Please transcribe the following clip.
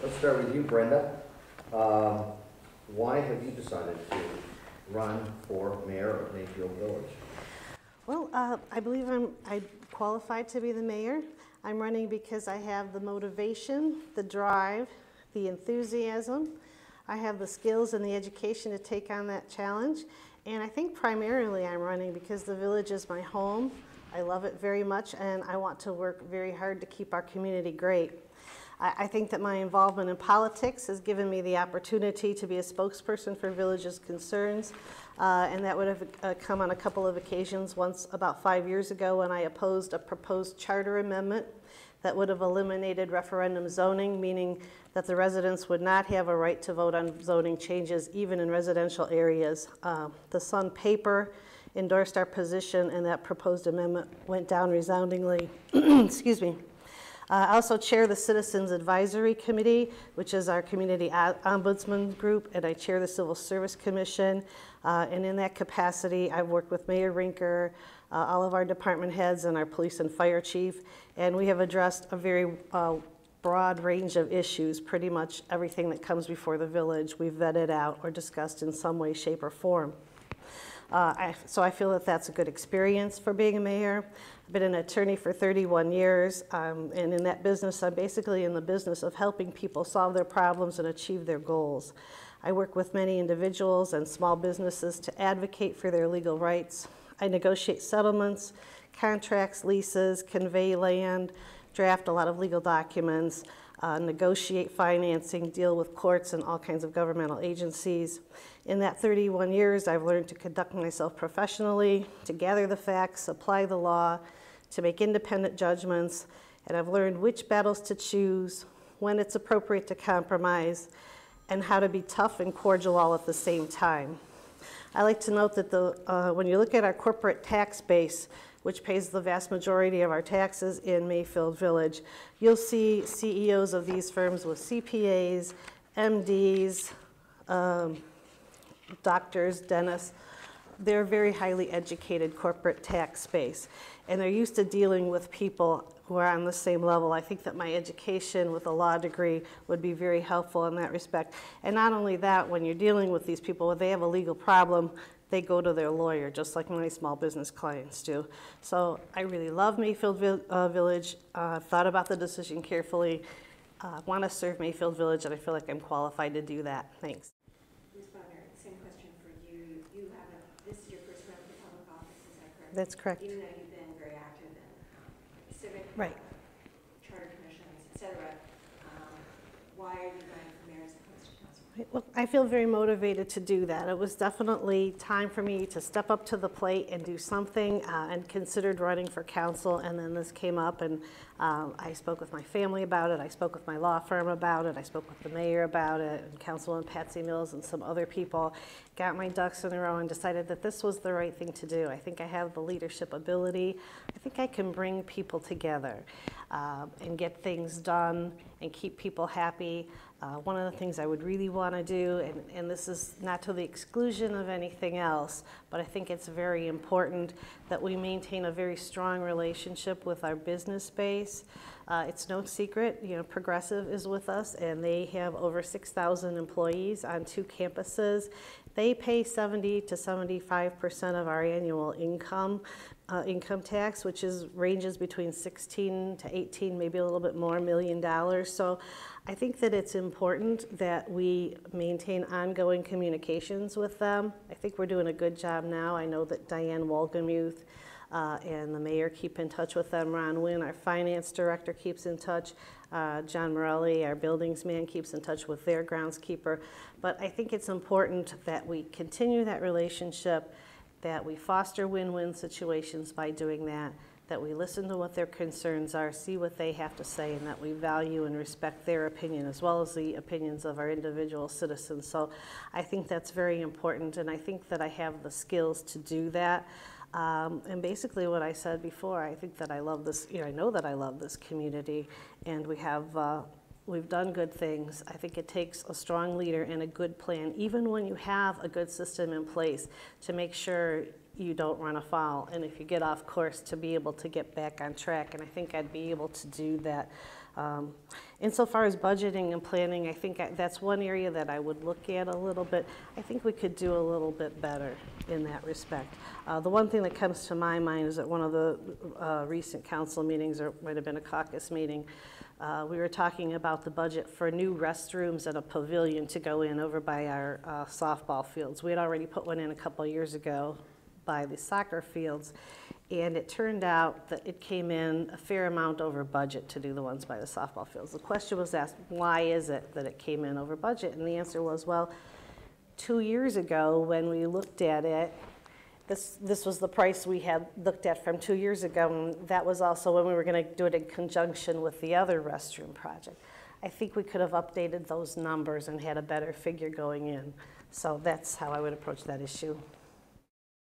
Let's start with you, Brenda. Why have you decided to run for mayor of Mayfield Village? Well, I believe I'm qualified to be the mayor. I'm running because I have the motivation, the drive, the enthusiasm. I have the skills and the education to take on that challenge. And I think primarily I'm running because the village is my home. I love it very much, and I want to work very hard to keep our community great. I think that my involvement in politics has given me the opportunity to be a spokesperson for village's concerns, and that would have come on a couple of occasions. Once about 5 years ago when I opposed a proposed charter amendment that would have eliminated referendum zoning, meaning that the residents would not have a right to vote on zoning changes even in residential areas. The Sun paper endorsed our position, and that proposed amendment went down resoundingly. Excuse me. I also chair the Citizens Advisory Committee, which is our community ombudsman group, and I chair the Civil Service Commission. And in that capacity, I've worked with Mayor Rinker, all of our department heads, and our police and fire chief, and we have addressed a very broad range of issues. Pretty much everything that comes before the village we've vetted out or discussed in some way, shape, or form. So I feel that that's a good experience for being a mayor. I've been an attorney for 31 years, and in that business, I'm basically in the business of helping people solve their problems and achieve their goals. I work with many individuals and small businesses to advocate for their legal rights. I negotiate settlements, contracts, leases, convey land, draft a lot of legal documents, negotiate financing, deal with courts and all kinds of governmental agencies. In that 31 years, I've learned to conduct myself professionally, to gather the facts, apply the law, to make independent judgments, and I've learned which battles to choose, when it's appropriate to compromise, and how to be tough and cordial all at the same time. I like to note that when you look at our corporate tax base, which pays the vast majority of our taxes in Mayfield Village, you'll see CEOs of these firms with CPAs, MDs, doctors, dentists. They're very highly educated corporate tax base, and they're used to dealing with people who are on the same level. I think that my education with a law degree would be very helpful in that respect. And not only that, when you're dealing with these people, when they have a legal problem, they go to their lawyer, just like my small business clients do. So I really love Mayfield Village. I've thought about the decision carefully. I want to serve Mayfield Village, and I feel like I'm qualified to do that. Thanks. Ms. Bodnar, same question for you. This is your first run for public office, is that correct? That's correct. Even though you've been very active in civic, right. Charter commissions, et cetera, why are you running for mayor as opposed to council? Well, I feel very motivated to do that. It was definitely time for me to step up to the plate and do something, and considered running for council, and then this came up, and I spoke with my family about it, I spoke with my law firm about it, I spoke with the mayor about it, and Councilwoman Patsy Mills and some other people, got my ducks in a row and decided that this was the right thing to do. I think I have the leadership ability. I think I can bring people together and get things done and keep people happy. One of the things I would really want to do, and this is not to the exclusion of anything else, but I think it's very important that we maintain a very strong relationship with our business base. It's no secret, Progressive is with us, and they have over 6,000 employees on 2 campuses. They pay 70 to 75% of our annual income tax, which ranges between 16 to 18, maybe a little bit more, $1 million. So I think that it's important that we maintain ongoing communications with them. I think we're doing a good job now. I know that Diane Wolgamuth and the mayor keep in touch with them. Ron Wynn, our finance director, keeps in touch. John Morelli, our buildings man, keeps in touch with their groundskeeper. But I think it's important that we continue that relationship, that we foster win-win situations by doing that, that we listen to what their concerns are, see what they have to say, and that we value and respect their opinion as well as the opinions of our individual citizens. So I think that's very important, and I think that I have the skills to do that. And basically what I said before, I think that I love this, I know that I love this community, and we've done good things. I think it takes a strong leader and a good plan, even when you have a good system in place, to make sure you don't run afoul, and if you get off course, to be able to get back on track, and I think I'd be able to do that. Insofar as budgeting and planning, I think that's one area that I would look at a little bit. I think we could do a little bit better in that respect. The one thing that comes to my mind is at one of the recent council meetings, or it might have been a caucus meeting, we were talking about the budget for new restrooms and a pavilion to go in over by our softball fields. We had already put one in a couple years ago by the soccer fields, and it turned out that it came in a fair amount over budget to do the ones by the softball fields. The question was asked, why is it that it came in over budget? And the answer was, well, 2 years ago when we looked at it, this was the price we had looked at from 2 years ago, and that was also when we were going to do it in conjunction with the other restroom project. I think we could have updated those numbers and had a better figure going in. So that's how I would approach that issue.